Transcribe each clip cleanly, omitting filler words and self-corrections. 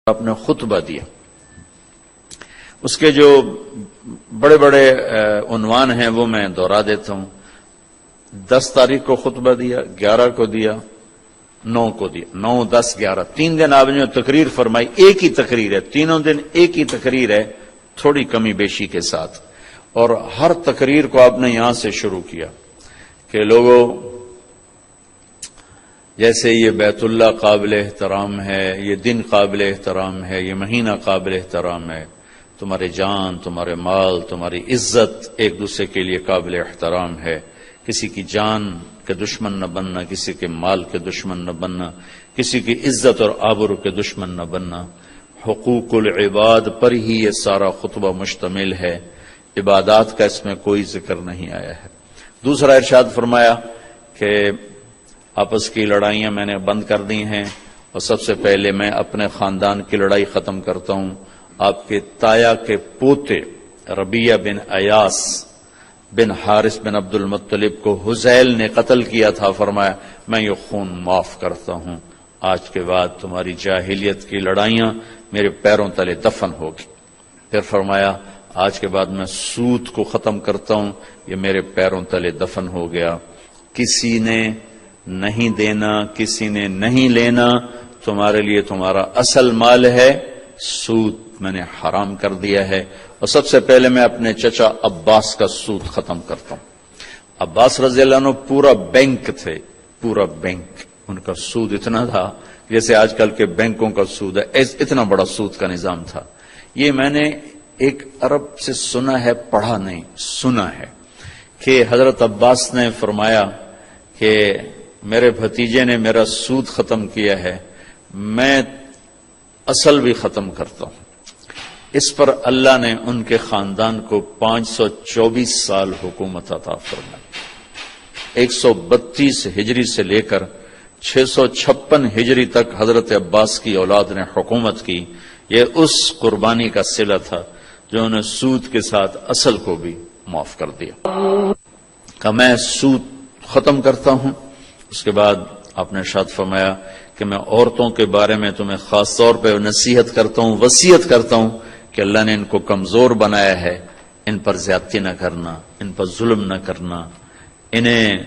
آپ نے خطبہ دیا، اس کے جو بڑے بڑے عنوان ہیں وہ میں دہرا دیتا ہوں۔ 10 تاریخ کو خطبہ دیا، 11 کو دیا، 9 کو دیا، 9، 10، 11، 3 دن آپ نے تقریر فرمائی۔ ایک ہی تقریر ہے، تینوں دن ایک ہی تقریر ہے، تھوڑی کمی بیشی کے ساتھ، اور ہر تقریر کو آپ نے یہاں سے شروع کیا کہ لوگوں، جیسے یہ بیت اللہ قابل احترام ہے، یہ دن قابل احترام ہے، یہ مہینہ قابل احترام ہے، تمہارے جان، تمہارے مال، تمہاری عزت ایک دوسرے کے لیے قابل احترام ہے۔ کسی کی جان کے دشمن نہ بننا، کسی کے مال کے دشمن نہ بننا، کسی کی عزت اور آبرو کے دشمن نہ بننا۔ حقوق العباد پر ہی یہ سارا خطبہ مشتمل ہے، عبادات کا اس میں کوئی ذکر نہیں آیا ہے۔ دوسرا ارشاد فرمایا کہ آپس کی لڑائیاں میں نے بند کر دی ہیں، اور سب سے پہلے میں اپنے خاندان کی لڑائی ختم کرتا ہوں۔ آپ کے تایا کے پوتے ربیہ بن ایاس بن حارث بن عبد المطلب کو حذیل نے قتل کیا تھا، فرمایا میں یہ خون معاف کرتا ہوں، آج کے بعد تمہاری جاہلیت کی لڑائیاں میرے پیروں تلے دفن ہوگی۔ پھر فرمایا آج کے بعد میں سود کو ختم کرتا ہوں، یہ میرے پیروں تلے دفن ہو گیا۔ کسی نے نہیں دینا، کسی نے نہیں لینا، تمہارے لیے تمہارا اصل مال ہے، سود میں نے حرام کر دیا ہے، اور سب سے پہلے میں اپنے چچا عباس کا سود ختم کرتا ہوں۔ عباس رضی اللہ عنہ پورا بینک تھے، پورا بینک، ان کا سود اتنا تھا جیسے آج کل کے بینکوں کا سود ہے، اتنا بڑا سود کا نظام تھا۔ یہ میں نے ایک عرب سے سنا ہے، پڑھا نہیں، سنا ہے کہ حضرت عباس نے فرمایا کہ میرے بھتیجے نے میرا سود ختم کیا ہے، میں اصل بھی ختم کرتا ہوں۔ اس پر اللہ نے ان کے خاندان کو 524 سال حکومت عطا فرمائی۔ 132 ہجری سے لے کر 656 ہجری تک حضرت عباس کی اولاد نے حکومت کی۔ یہ اس قربانی کا صلہ تھا جو انہیں سود کے ساتھ اصل کو بھی معاف کر دیا۔ کہ میں سود ختم کرتا ہوں۔ اس کے بعد آپ نے ارشاد فرمایا کہ میں عورتوں کے بارے میں تمہیں خاص طور پہ نصیحت کرتا ہوں، وصیت کرتا ہوں کہ اللہ نے ان کو کمزور بنایا ہے، ان پر زیادتی نہ کرنا، ان پر ظلم نہ کرنا، انہیں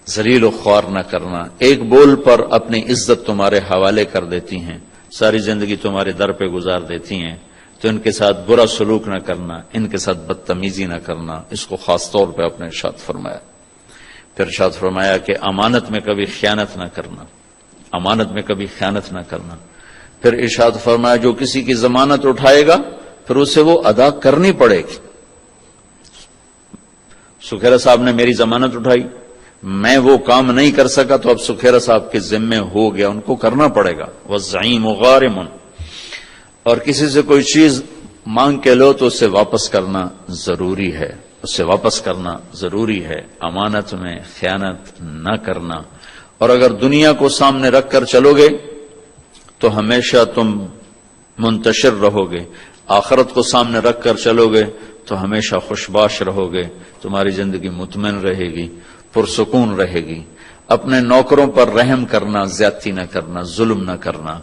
ذلیل و خوار نہ کرنا۔ ایک بول پر اپنی عزت تمہارے حوالے کر دیتی ہیں، ساری زندگی تمہارے در پہ گزار دیتی ہیں، تو ان کے ساتھ برا سلوک نہ کرنا، ان کے ساتھ بدتمیزی نہ کرنا، اس کو خاص طور پہ اپنے ارشاد فرمایا۔ پھر ارشاد فرمایا کہ امانت میں کبھی خیانت نہ کرنا، امانت میں کبھی خیانت نہ کرنا۔ پھر ارشاد فرمایا جو کسی کی ضمانت اٹھائے گا پھر اسے وہ ادا کرنی پڑے گی۔ سکھیرا صاحب نے میری ضمانت اٹھائی، میں وہ کام نہیں کر سکا تو اب سکھیرا صاحب کے ذمے ہو گیا، ان کو کرنا پڑے گا۔ والزعیم غارم، اور کسی سے کوئی چیز مانگ کے لو تو اسے واپس کرنا ضروری ہے، اسے واپس کرنا ضروری ہے، امانت میں خیانت نہ کرنا۔ اور اگر دنیا کو سامنے رکھ کر چلو گے تو ہمیشہ تم منتشر رہو گے، آخرت کو سامنے رکھ کر چلو گے تو ہمیشہ خوشباش رہو گے، تمہاری زندگی مطمئن رہے گی، پرسکون رہے گی۔ اپنے نوکروں پر رحم کرنا، زیادتی نہ کرنا، ظلم نہ کرنا،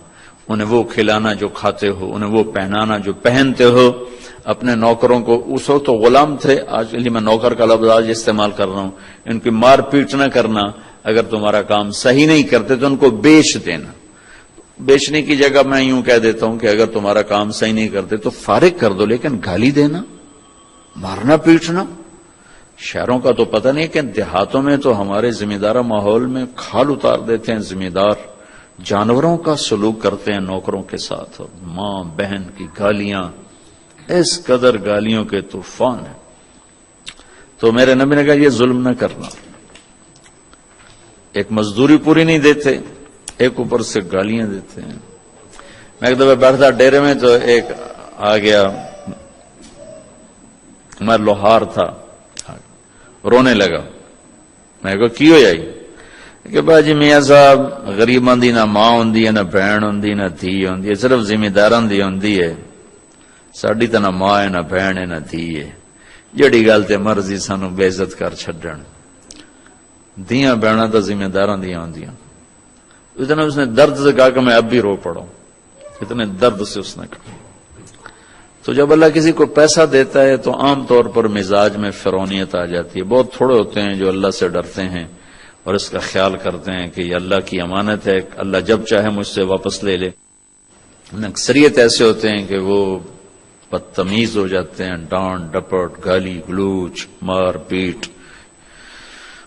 انہیں وہ کھلانا جو کھاتے ہو، انہیں وہ پہنانا جو پہنتے ہو۔ اپنے نوکروں کو، اس وقت تو غلام تھے، آج کے لیے میں نوکر کا لفظ آج استعمال کر رہا ہوں، ان کی مار پیٹ نہ کرنا، اگر تمہارا کام صحیح نہیں کرتے تو ان کو بیچ دینا۔ بیچنے کی جگہ میں یوں کہہ دیتا ہوں کہ اگر تمہارا کام صحیح نہیں کرتے تو فارغ کر دو، لیکن گالی دینا، مارنا پیٹنا، شہروں کا تو پتہ نہیں کہ دیہاتوں میں تو ہمارے ذمہ دارہ ماحول میں کھال اتار دیتے ہیں ذمہ دار، جانوروں کا سلوک کرتے ہیں نوکروں کے ساتھ، اور ماں بہن کی گالیاں، اس قدر گالیوں کے طوفان ہیں۔ تو میرے نبی نے کہا یہ ظلم نہ کرنا۔ ایک مزدوری پوری نہیں دیتے، ایک اوپر سے گالیاں دیتے ہیں۔ میں ایک دفعہ بیٹھتا ڈیرے میں تو ایک آ گیا، میں لوہار تھا، رونے لگا۔ میں کہا کی ہو جائی؟ کہ باجی میاں صاحب غریباں دی نہ ماں ہوندی ہے، نہ بہن ہوندی، نہ دھی ہوندی ہے، صرف ذمہ داراں دی ہوندی ہے، ساڈی تے نہ ماں ہے، نہ بہن ہے، نہ دھی ہے، جڑی گل تے مرضی سانو بے عزت کر چھڈن، دیاں بہناں تے ذمہ داراں دیاں ہوندیاں۔ اس دن اس نے درد سے کہا کہ میں اب بھی رو پڑا ہوں، اتنے درد سے اس نے کہا۔ تو جب اللہ کسی کو پیسہ دیتا ہے تو عام طور پر مزاج میں فرونیت آ جاتی ہے۔ بہت تھوڑے ہوتے ہیں جو اللہ سے ڈرتے ہیں اور اس کا خیال کرتے ہیں کہ یہ اللہ کی امانت ہے، اللہ جب چاہے مجھ سے واپس لے لے۔ اکثریت ایسے ہوتے ہیں کہ وہ بدتمیز ہو جاتے ہیں، ڈانٹ ڈپٹ، گالی گلوچ، مار پیٹ،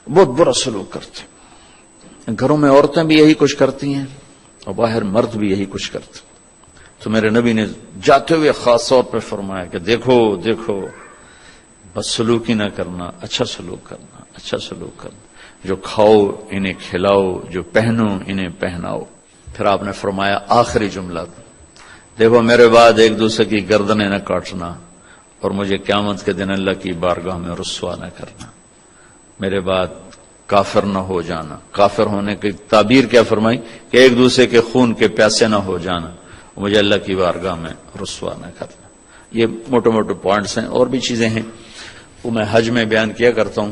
بہت برا سلوک کرتے ہیں۔ گھروں میں عورتیں بھی یہی کچھ کرتی ہیں اور باہر مرد بھی یہی کچھ کرتے ہیں۔ تو میرے نبی نے جاتے ہوئے خاص طور پہ فرمایا کہ دیکھو دیکھو، بد سلوکی نہ کرنا، اچھا سلوک کرنا، اچھا سلوک کرنا، جو کھاؤ انہیں کھلاؤ، جو پہنو انہیں پہناؤ۔ پھر آپ نے فرمایا آخری جملہ، دیکھو میرے بعد ایک دوسرے کی گردنیں نہ کاٹنا اور مجھے قیامت کے دن اللہ کی بارگاہ میں رسوا نہ کرنا، میرے بعد کافر نہ ہو جانا۔ کافر ہونے کی تعبیر کیا فرمائی کہ ایک دوسرے کے خون کے پیاسے نہ ہو جانا، مجھے اللہ کی بارگاہ میں رسوا نہ کرنا۔ یہ موٹے موٹے پوائنٹس ہیں، اور بھی چیزیں ہیں وہ میں حج میں بیان کیا کرتا ہوں۔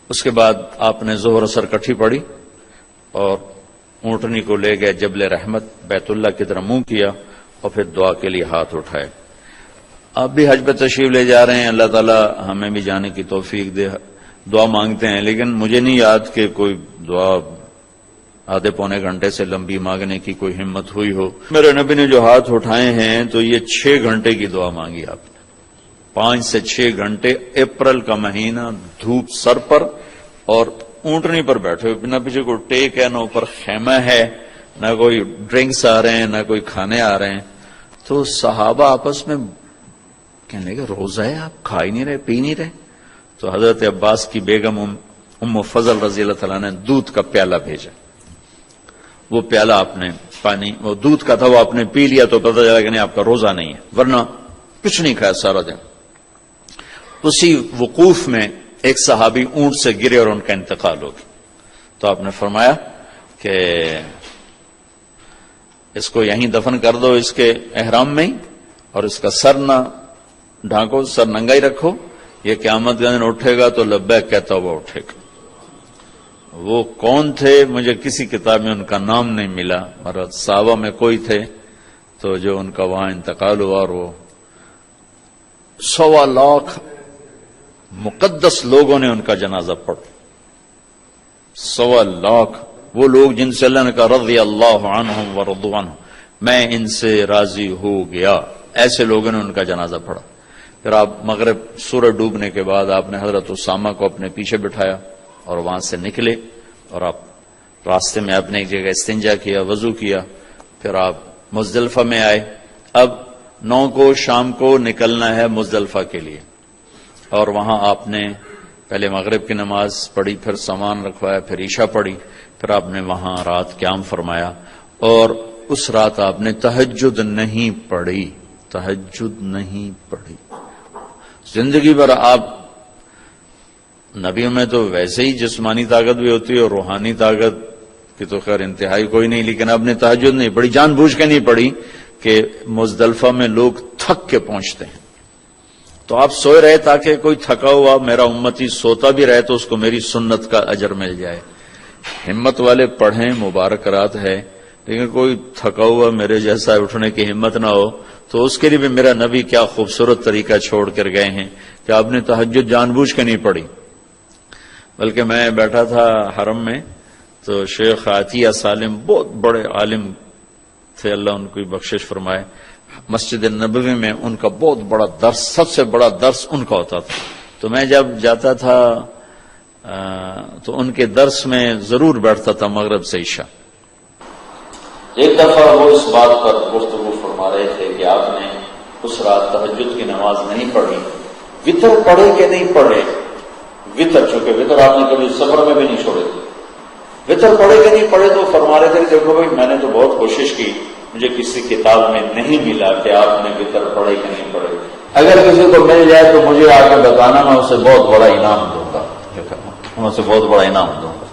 اس کے بعد آپ نے ظہر اثر کٹھی پڑھی اور اونٹنی کو لے گئے جبل رحمت، بیت اللہ کی طرف منہ کیا اور پھر دعا کے لیے ہاتھ اٹھائے۔ آپ بھی حج پہ تشریف لے جا رہے ہیں، اللہ تعالی ہمیں بھی جانے کی توفیق دے۔ دعا مانگتے ہیں لیکن مجھے نہیں یاد کہ کوئی دعا آدھے پونے گھنٹے سے لمبی مانگنے کی کوئی ہمت ہوئی ہو۔ میرے نبی نے جو ہاتھ اٹھائے ہیں تو یہ 6 گھنٹے کی دعا مانگی آپ نے، 5 سے 6 گھنٹے، اپریل کا مہینہ، دھوپ سر پر اور اونٹنی پر بیٹھے ہوئے، نہ پیچھے کوئی ٹیک ہے، نہ اوپر خیمہ ہے، نہ کوئی ڈرنکس آ رہے ہیں، نہ کوئی کھانے آ رہے ہیں۔ تو صحابہ آپس میں کہنے لگے روزہ ہے، آپ کھا ہی نہیں رہے، پی نہیں رہے؟ تو حضرت عباس کی بیگم ام فضل رضی اللہ تعالیٰ نے دودھ کا پیالہ بھیجا۔ وہ پیالہ آپ نے پانی، وہ دودھ کا تھا، وہ آپ نے پی لیا تو پتہ چلا کہ نہیں آپ کا روزہ نہیں ہے، ورنہ کچھ نہیں کھایا سارا دن۔ اسی وقوف میں ایک صحابی اونٹ سے گرے اور ان کا انتقال ہو گیا۔ تو آپ نے فرمایا کہ اس کو یہیں دفن کر دو اس کے احرام میں ہی، اور اس کا سر نہ ڈھانکو، سر ننگا ہی رکھو، یہ قیامت کا دن اٹھے گا تو لبیک کہتا ہوا اٹھے گا۔ وہ کون تھے؟ مجھے کسی کتاب میں ان کا نام نہیں ملا، مگر صحابہ میں کوئی تھے تو جو ان کا وہاں انتقال ہوا، اور وہ 1.25 لاکھ مقدس لوگوں نے ان کا جنازہ پڑھا۔ 1.25 لاکھ وہ لوگ جن سے اللہ نے کہا رضی اللہ عنہم ورضوا عنہ، میں ان سے راضی ہو گیا، ایسے لوگوں نے ان کا جنازہ پڑھا۔ پھر آپ مغرب سورج ڈوبنے کے بعد آپ نے حضرت اسامہ کو اپنے پیچھے بٹھایا اور وہاں سے نکلے، اور آپ راستے میں اپنے ایک جگہ استنجا کیا، وضو کیا، پھر آپ مزدلفہ میں آئے۔ اب 9 کو شام کو نکلنا ہے مزدلفہ کے لیے، اور وہاں آپ نے پہلے مغرب کی نماز پڑھی، پھر سامان رکھوایا، پھر عشاء پڑھی، پھر آپ نے وہاں رات قیام فرمایا، اور اس رات آپ نے تہجد نہیں پڑھی، تہجد نہیں پڑھی۔ زندگی بھر آپ، نبیوں میں تو ویسے ہی جسمانی طاقت بھی ہوتی ہے اور روحانی طاقت کی تو خیر انتہائی کوئی نہیں، لیکن آپ نے تہجد نہیں پڑھی، جان بوجھ کے نہیں پڑھی کہ مزدلفہ میں لوگ تھک کے پہنچتے ہیں، تو آپ سوئے رہے تاکہ کوئی تھکا ہوا میرا امتی سوتا بھی رہے تو اس کو میری سنت کا اجر مل جائے۔ ہمت والے پڑھیں، مبارک رات ہے، لیکن کوئی تھکا ہوا میرے جیسا اٹھنے کی ہمت نہ ہو تو اس کے لیے بھی میرا نبی کیا خوبصورت طریقہ چھوڑ کر گئے ہیں کہ آپ نے تہجد جان بوجھ کے نہیں پڑھی۔ بلکہ میں بیٹھا تھا حرم میں تو شیخ عطیہ سالم بہت بڑے عالم تھے، اللہ ان کو بخشش فرمائے، مسجد نبوی میں ان کا بہت بڑا درس، سب سے بڑا درس ان کا ہوتا تھا، تو میں جب جاتا تھا تو ان کے درس میں ضرور بیٹھتا تھا مغرب سے عشاء۔ ایک دفعہ وہ اس بات پر گفتگو فرما رہے تھے کہ آپ نے اس رات تہجد کی نماز نہیں پڑھی، وتر پڑھے کہ نہیں پڑھے؟ وتر، چونکہ وتر آپ نے کبھی سفر میں بھی نہیں چھوڑے تھے، وتر پڑھے کہ نہیں پڑھے؟ تو فرما رہے تھے کہ دیکھو بھائی میں نے تو بہت کوشش کی، مجھے کسی کتاب میں نہیں ملا کہ آپ نے وتر پڑھے کہ نہیں پڑھے، اگر کسی کو مل جائے تو مجھے آ کے بتانا، میں اسے بہت بڑا انعام دوں گا، میں اسے بہت بڑا انعام دوں گا۔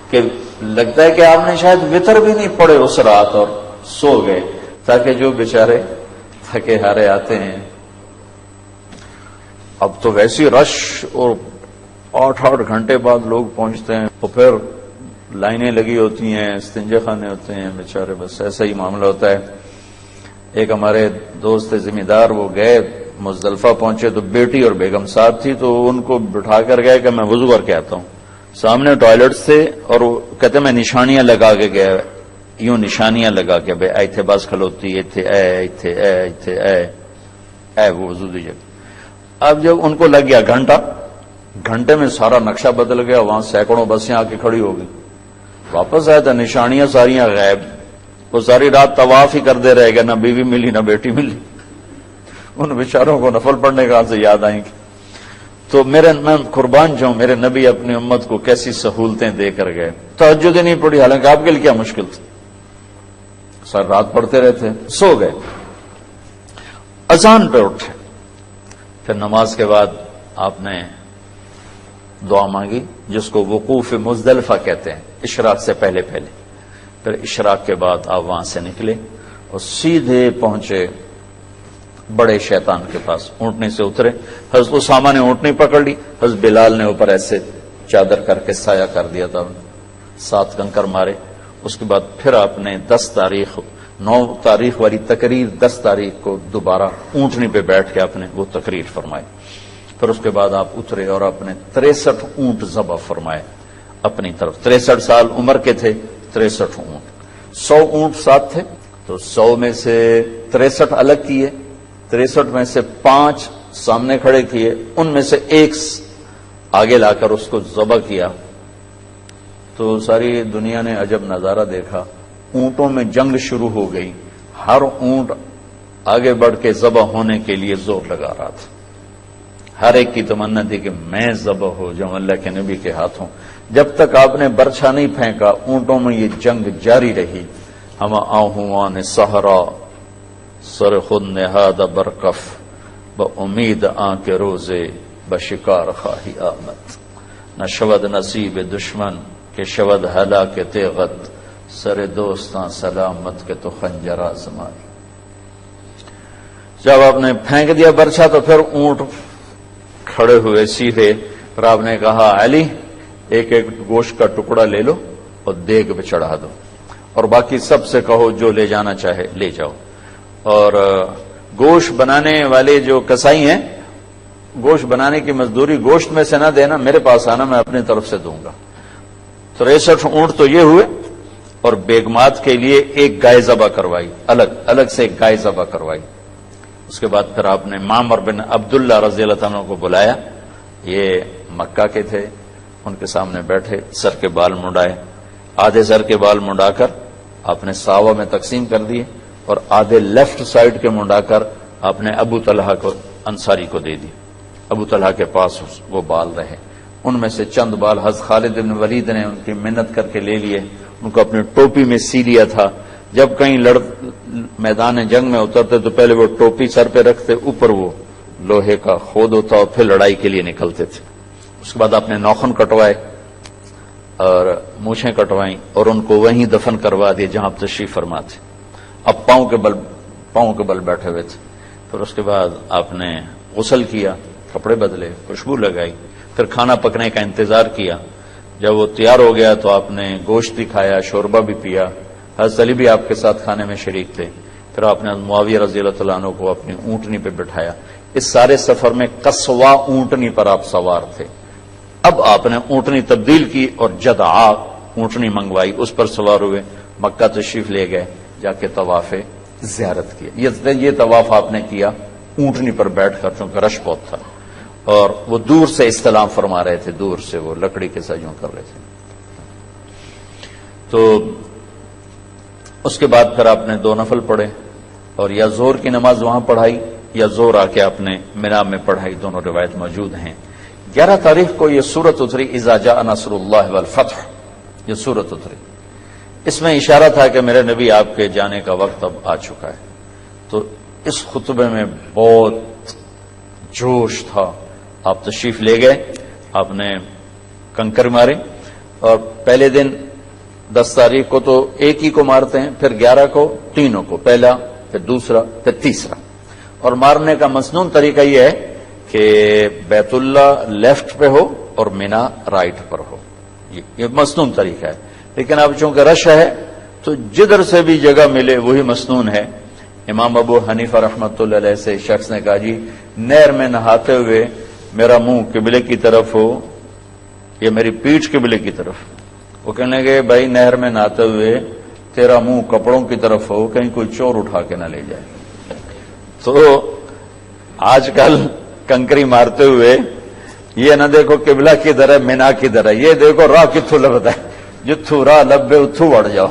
کہ لگتا ہے کہ آپ نے شاید وتر بھی نہیں پڑھے اس رات اور سو گئے، تاکہ جو بیچارے تھکے ہارے آتے ہیں، اب تو ویسی رش اور 8 گھنٹے بعد لوگ پہنچتے ہیں، اور پھر لائنیں لگی ہوتی ہیں، استنجا خانے ہوتے ہیں، بیچارے بس ایسا ہی معاملہ ہوتا ہے۔ ایک ہمارے دوست ذمہ دار وہ گئے مزدلفہ پہنچے تو بیٹی اور بیگم ساتھ تھی، تو ان کو بٹھا کر گئے کہ میں وضو کر کے آتا ہوں. سامنے ٹوائلٹ تھے اور وہ کہتے میں نشانیاں لگا کے گیا، یوں نشانیاں لگا کے بھائی ایتھے بس کھلوتی ایتھے اے وہ وضو دی جگہ. اب جب ان کو لگ گیا گھنٹے میں سارا نقشہ بدل گیا، وہاں سینکڑوں بسیں آ کے کھڑی ہو گئی. واپس آیا تو نشانیاں ساریاں غائب. وہ ساری رات طواف ہی کرتے رہ گئے، نہ بیوی ملی نہ بیٹی ملی. ان بیچاروں کو نفل پڑھنے کہاں سے یاد آئیں گے. تو میں قربان جاؤں، میرے نبی اپنی امت کو کیسی سہولتیں دے کر گئے. تہجد ہی نہیں پڑھی، حالانکہ آپ کے لیے کیا مشکل تھی، سر رات پڑھتے رہتے. سو گئے، اذان پہ اٹھے، پھر نماز کے بعد آپ نے دعا مانگی جس کو وقوف مزدلفہ کہتے ہیں، اشراق سے پہلے. پھر اشراق کے بعد آپ وہاں سے نکلے اور سیدھے پہنچے بڑے شیطان کے پاس. اونٹنی سے اترے، حضرت اسامہ نے اونٹنی پکڑ لی، حضرت بلال نے اوپر ایسے چادر کر کے سایہ کر دیا تھا، 7 کنکر مارے. اس کے بعد پھر آپ نے 9 تاریخ والی تقریر 10 تاریخ کو دوبارہ اونٹنی پہ بیٹھ کے آپ نے وہ تقریر فرمائی. پھر اس کے بعد آپ اترے اور آپ نے 63 اونٹ ذبح فرمائے اپنی طرف. 63 سال عمر کے تھے، 63 اونٹ. 100 اونٹ ساتھ تھے، تو 100 میں سے 63 الگ کیے، 63 میں سے 5 سامنے کھڑے کیے، ان میں سے 1 آگے لا کر اس کو ذبح کیا. تو ساری دنیا نے عجب نظارہ دیکھا. اونٹوں میں جنگ شروع ہو گئی، ہر اونٹ آگے بڑھ کے ذبح ہونے کے لیے زور لگا رہا تھا. ہر ایک کی تمنا تھی کہ میں ذبح ہو جاؤں اللہ کے نبی کے ہاتھوں. جب تک آپ نے برچھا نہیں پھینکا اونٹوں میں یہ جنگ جاری رہی. ہم آہوان صحرا سر خود نہاد برکف بامید آن کے روزے بشکار خواہی آمد. نہ شود نصیب دشمن کہ شود ہلاک تیغت سر دوستاں سلامت کے تو خنجر آزمائی. جب آپ نے پھینک دیا برچھا تو پھر اونٹ کھڑے ہوئے سیدھے. پھر آپ نے کہا علی ایک گوشت کا ٹکڑا لے لو اور دیگ پہ چڑھا دو، اور باقی سب سے کہو جو لے جانا چاہے لے جاؤ. اور گوشت بنانے والے جو کسائی ہیں، گوشت بنانے کی مزدوری گوشت میں سے نہ دینا، میرے پاس آنا، میں اپنی طرف سے دوں گا. 63 اونٹ تو یہ ہوئے، اور بیگمات کے لیے ایک گائے ذبح کروائی، الگ سے ایک گائے ذبح کروائی. اس کے بعد پھر آپ نے معمر بن عبداللہ رضی اللہ عنہ کو بلایا. یہ مکہ کے تھے، ان کے سامنے بیٹھے، سر کے بال منڈائے. آدھے سر کے بال منڈا کر آپ نے ساوا میں تقسیم کر دیے، اور آدھے لیفٹ سائڈ کے منڈا کر آپ نے ابو طلحہ کو انصاری کو دے دیے. ابو طلحہ کے پاس وہ بال رہے. ان میں سے چند بال حضرت خالد بن ولید نے ان کی منت کر کے لے لیے، ان کو اپنی ٹوپی میں سی لیا تھا. جب کہیں میدان جنگ میں اترتے تو پہلے وہ ٹوپی سر پہ رکھتے، اوپر وہ لوہے کا خود ہوتا، اور پھر لڑائی کے لیے نکلتے تھے. اس کے بعد آپ نے ناخن کٹوائے اور مونچھیں کٹوائیں، اور ان کو وہیں دفن کروا دیے جہاں آپ تشریف فرما تھے. اب پاؤں کے بل بیٹھے ہوئے تھے. پھر اس کے بعد آپ نے غسل کیا، کپڑے بدلے، خوشبو لگائی، پھر کھانا پکنے کا انتظار کیا. جب وہ تیار ہو گیا تو آپ نے گوشت بھی کھایا، شوربہ بھی پیا. حضرت علی بھی آپ کے ساتھ کھانے میں شریک تھے. پھر آپ نے معاویہ رضی اللہ عنہ کو اپنی اونٹنی پہ بٹھایا. اس سارے سفر میں قصوا اونٹنی پر آپ سوار تھے. اب آپ نے اونٹنی تبدیل کی اور جدعا اونٹنی منگوائی، اس پر سوار ہوئے، مکہ تشریف لے گئے، جا کے طواف زیارت کیا. یہ طواف آپ نے کیا اونٹنی پر بیٹھ کر، چونکہ رش بہت تھا، اور وہ دور سے استلام فرما رہے تھے، دور سے وہ لکڑی کے سجوں کر رہے تھے. تو اس کے بعد پھر آپ نے 2 نفل پڑھے، اور یا زور کی نماز وہاں پڑھائی یا زور آ کے آپ نے مینا میں پڑھائی. دونوں روایت موجود ہیں. 11 تاریخ کو یہ سورت اتری، اذا جاء نصر اللہ والفتح، یہ سورت اتری. اس میں اشارہ تھا کہ میرے نبی آپ کے جانے کا وقت اب آ چکا ہے. تو اس خطبے میں بہت جوش تھا. آپ تشریف لے گئے، آپ نے کنکر مارے، اور پہلے دن 10 تاریخ کو تو ایک ہی کو مارتے ہیں، پھر 11 کو تینوں کو، پہلا پھر دوسرا پھر تیسرا. اور مارنے کا مسنون طریقہ یہ ہے کہ بیت اللہ لیفٹ پہ ہو اور مینا رائٹ پر ہو. یہ مسنون طریقہ ہے. لیکن اب چونکہ رش ہے تو جدھر سے بھی جگہ ملے وہی مسنون ہے. امام ابو حنیفہ رحمۃ اللہ علیہ سے شخص نے کہا جی نہر میں نہاتے ہوئے میرا منہ قبلے کی طرف ہو یا میری پیٹھ قبلے کی طرف. وہ کہنے لگے بھائی نہر میں نہاتے ہوئے تیرا منہ کپڑوں کی طرف ہو, کہیں کوئی چور اٹھا کے نہ لے جائے. تو آج کل کنکری مارتے ہوئے یہ نہ دیکھو قبلہ کدھر ہے مینا کدھر ہے, یہ دیکھو راہ کتھو لبتا ہے, جتھو راہ لبے اتھو وڑ جاؤ.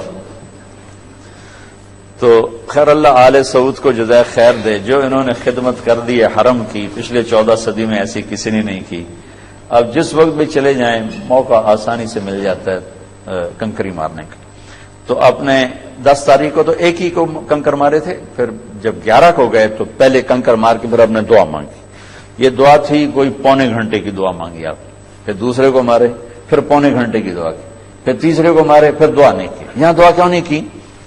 تو خیر اللہ آل سعود کو جزائے خیر دے, جو انہوں نے خدمت کر دی ہے حرم کی, پچھلے 14 صدی میں ایسی کسی نے نہیں کی. اب جس وقت بھی چلے جائیں موقع آسانی سے مل جاتا ہے کنکری مارنے کا. تو آپ نے 10 تاریخ کو تو ایک ہی کو کنکر مارے تھے, پھر جب 11 کو گئے تو پہلے کنکر مار کے پھر آپ نے دعا مانگی. یہ دعا تھی کوئی پونے گھنٹے کی دعا مانگی آپ, پھر دوسرے کو مارے پھر پونے گھنٹے کی دعا کی, پھر تیسرے کو مارے پھر دعا نہیں کی. یہاں دعا کیوں نہیں کی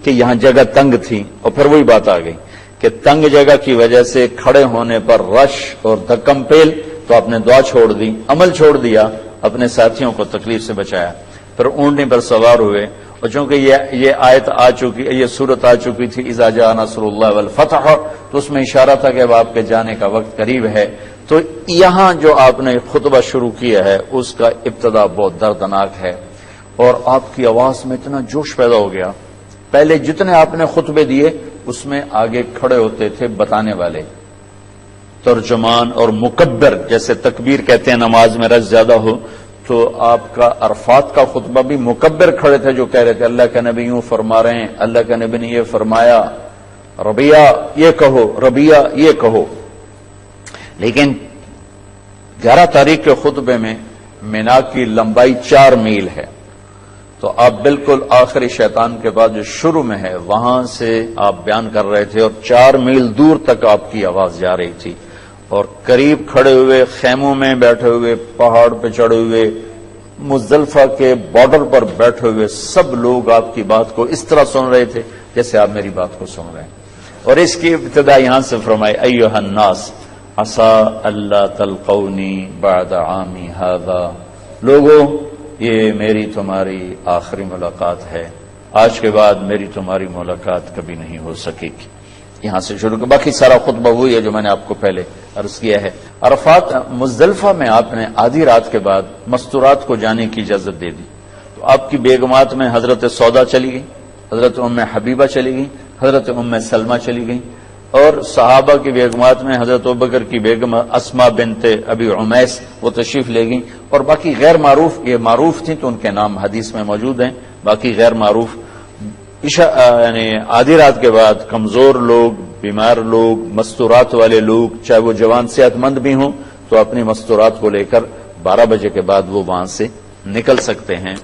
کہ یہاں جگہ تنگ تھی, اور پھر وہی بات آ گئی کہ تنگ جگہ کی وجہ سے کھڑے ہونے پر رش اور دھکم پیل, تو آپ نے دعا چھوڑ دی, عمل چھوڑ دیا, اپنے ساتھیوں کو تکلیف سے بچایا. پھر اونٹنی پر سوار ہوئے, اور چونکہ یہ آیت آ چکی, یہ صورت آ چکی تھی اذا جاء نصر اللہ والفتح, تو اس میں اشارہ تھا کہ اب آپ کے جانے کا وقت قریب ہے. تو یہاں جو آپ نے خطبہ شروع کیا ہے اس کا ابتدا بہت دردناک ہے, اور آپ کی آواز میں اتنا جوش پیدا ہو گیا. پہلے جتنے آپ نے خطبے دیے اس میں آگے کھڑے ہوتے تھے بتانے والے, ترجمان اور مکبر, جیسے تکبیر کہتے ہیں نماز میں رش زیادہ ہو, تو آپ کا عرفات کا خطبہ بھی مکبر کھڑے تھے جو کہہ رہے تھے اللہ کا نبی یوں فرما رہے ہیں, اللہ کا نبی نے یہ فرمایا, ربیہ یہ کہو, ربیہ یہ کہو. لیکن 11 تاریخ کے خطبے میں مینا کی لمبائی 4 میل ہے, تو آپ بالکل آخری شیطان کے بعد جو شروع میں ہے وہاں سے آپ بیان کر رہے تھے, اور 4 میل دور تک آپ کی آواز جا رہی تھی. اور قریب کھڑے ہوئے, خیموں میں بیٹھے ہوئے, پہاڑ پہ چڑھے ہوئے, مزدلفہ کے بارڈر پر بیٹھے ہوئے سب لوگ آپ کی بات کو اس طرح سن رہے تھے جیسے آپ میری بات کو سن رہے ہیں. اور اس کی ابتدا یہاں سے فرمائی ایھا الناس عسى الا تلقونی بعد عامی ھذا, لوگوں یہ میری تمہاری آخری ملاقات ہے, آج کے بعد میری تمہاری ملاقات کبھی نہیں ہو سکے گی. یہاں سے شروع کر, باقی سارا خطبہ وہی ہے جو میں نے آپ کو پہلے عرض کیا ہے. عرفات مزدلفہ میں آپ نے آدھی رات کے بعد مستورات کو جانے کی اجازت دے دی. تو آپ کی بیگمات میں حضرت سودا چلی گئی, حضرت ام حبیبہ چلی گئی, حضرت ام سلمہ چلی گئی, اور صحابہ کی بیگمات میں حضرت ابوبکر کی بیگم اسما بنت ابی عمیس وہ تشریف لے گئیں, اور باقی غیر معروف, یہ معروف تھیں تو ان کے نام حدیث میں موجود ہیں, باقی غیر معروف یعنی آدھی رات کے بعد کمزور لوگ, بیمار لوگ, مستورات والے لوگ, چاہے وہ جوان صحت مند بھی ہوں, تو اپنی مستورات کو لے کر 12 بجے کے بعد وہ وہاں سے نکل سکتے ہیں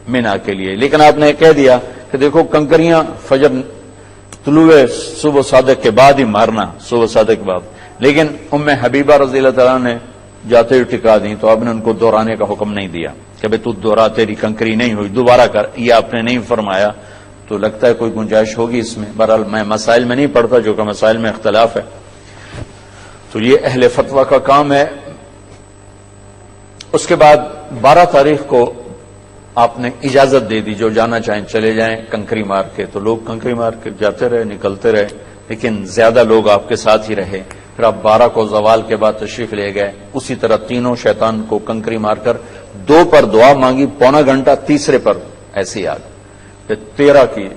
مینا کے لیے. لیکن آپ نے کہہ دیا کہ دیکھو کنکریاں فجر طلوع صبح صادق کے بعد ہی مارنا, صبح صادق کے بعد. لیکن ام حبیبہ رضی اللہ تعالیٰ نے جاتے ہوئے ٹکا دیں, تو آپ نے ان کو دہرانے کا حکم نہیں دیا کہ بھائی تو دوہرا, تیری کنکری نہیں ہوئی, دوبارہ کر, یہ آپ نے نہیں فرمایا. تو لگتا ہے کوئی گنجائش ہوگی اس میں. بہرحال میں مسائل میں نہیں پڑھتا, جو کہ مسائل میں اختلاف ہے, تو یہ اہل فتویٰ کا کام ہے. اس کے بعد 12 تاریخ کو آپ نے اجازت دے دی, جو جانا چاہیں چلے جائیں کنکری مار کے. تو لوگ کنکری مار کے جاتے رہے, نکلتے رہے, لیکن زیادہ لوگ آپ کے ساتھ ہی رہے. پھر آپ 12 کو زوال کے بعد تشریف لے گئے. اسی طرح تینوں شیطان کو کنکری مار کر 2 پر دعا مانگی, پونا گھنٹہ, تیسرے پر ایسے ہی آ گئے. پھر 13 کی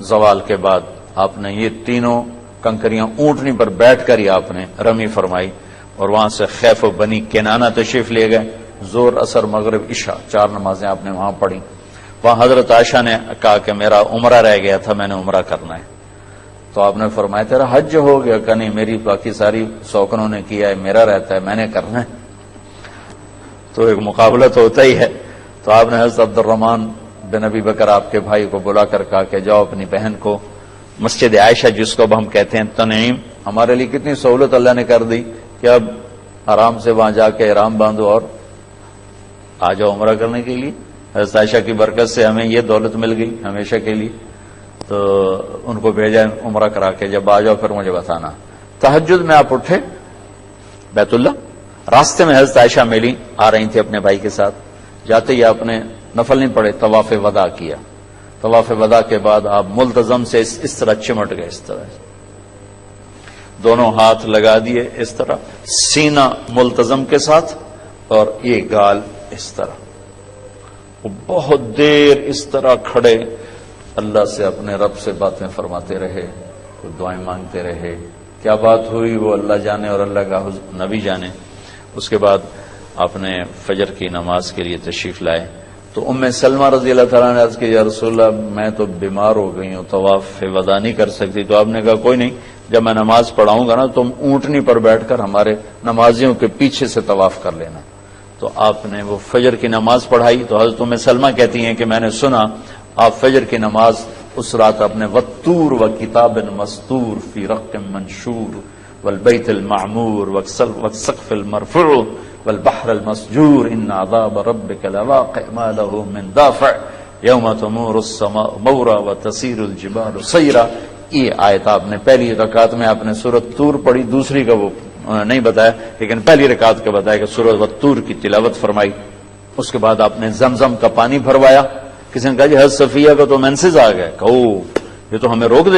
زوال کے بعد آپ نے یہ تینوں کنکریاں اونٹنی پر بیٹھ کر ہی آپ نے رمی فرمائی, اور وہاں سے خیف و بنی کنانہ تشریف لے گئے. زور, اثر, مغرب, عشاء 4 نمازیں آپ نے وہاں پڑھی. وہاں حضرت عائشہ نے کہا کہ میرا عمرہ رہ گیا تھا, میں نے عمرہ کرنا ہے. تو آپ نے فرمایا تیرا حج ہو گیا؟ کہ نہیں, میری باقی ساری سوکنوں نے کیا ہے, میرا رہتا ہے, میں نے کرنا ہے. تو ایک مقابلہ تو ہوتا ہی ہے. تو آپ نے حضرت عبد الرحمن بن ابی بکر آپ کے بھائی کو بلا کر کہا کہ جاؤ اپنی بہن کو مسجد عائشہ, جس کو اب ہم کہتے ہیں تنعیم, ہمارے لیے کتنی سہولت اللہ نے کر دی کہ اب آرام سے وہاں جا کے احرام باندھو اور آ جاؤ عمرہ کرنے کے لیے. حضرت عائشہ کی برکت سے ہمیں یہ دولت مل گئی ہمیشہ کے لیے. تو ان کو بھیجا عمرہ کرا کے, جب آ جاؤ پھر مجھے بتانا. تہجد میں آپ اٹھے بیت اللہ, راستے میں حضرت عائشہ ملی, آ رہی تھی اپنے بھائی کے ساتھ. جاتے ہی آپ نے نفل نہیں پڑے, طواف وداع کیا. طواف ودا کے بعد آپ ملتزم سے اس طرح چمٹ گئے، اس طرح دونوں ہاتھ لگا دیے اس طرح، سینہ ملتزم کے ساتھ اور یہ گال اس طرح، وہ بہت دیر اس طرح کھڑے اللہ سے اپنے رب سے باتیں فرماتے رہے، کوئی دعائیں مانگتے رہے، کیا بات ہوئی وہ اللہ جانے اور اللہ کا نبی جانے۔ اس کے بعد آپ نے فجر کی نماز کے لیے تشریف لائے تو ام سلمہ رضی اللہ تعالیٰ نے عرض کی یا رسول اللہ میں تو بیمار ہو گئی ہوں، طواف ودا نہیں کر سکتی، تو آپ نے کہا کوئی نہیں، جب میں نماز پڑھاؤں گا نا تم اونٹنی پر بیٹھ کر ہمارے نمازیوں کے پیچھے سے طواف کر لینا۔ تو آپ نے وہ فجر کی نماز پڑھائی تو حضرت ام سلمہ کہتی ہیں کہ میں نے سنا آپ فجر کی نماز اس رات اپنے والطور وکتاب مستور فی رق منشور والبیت المعمور والسقف المرفوع والبحر المسجور ان عذاب ربک لواقع ما له من دافع یوم تمور السماء مورا وتسیر الجبال سیرا، یہ آیت آپ نے پہلی رکعت میں آپ نے سورۃ طور پڑھی، دوسری کا وہ نہیں بتایا لیکن پہلی رکعت کا بتایا کہ سورۃ والطور کی تلاوت فرمائی۔ اس کے بعد آپ نے زمزم کا پانی بھروایا، کسی نے کہا جی حضرت صفیہ کا تو مینسز آ گئے، کہو یہ تو ہمیں روک دے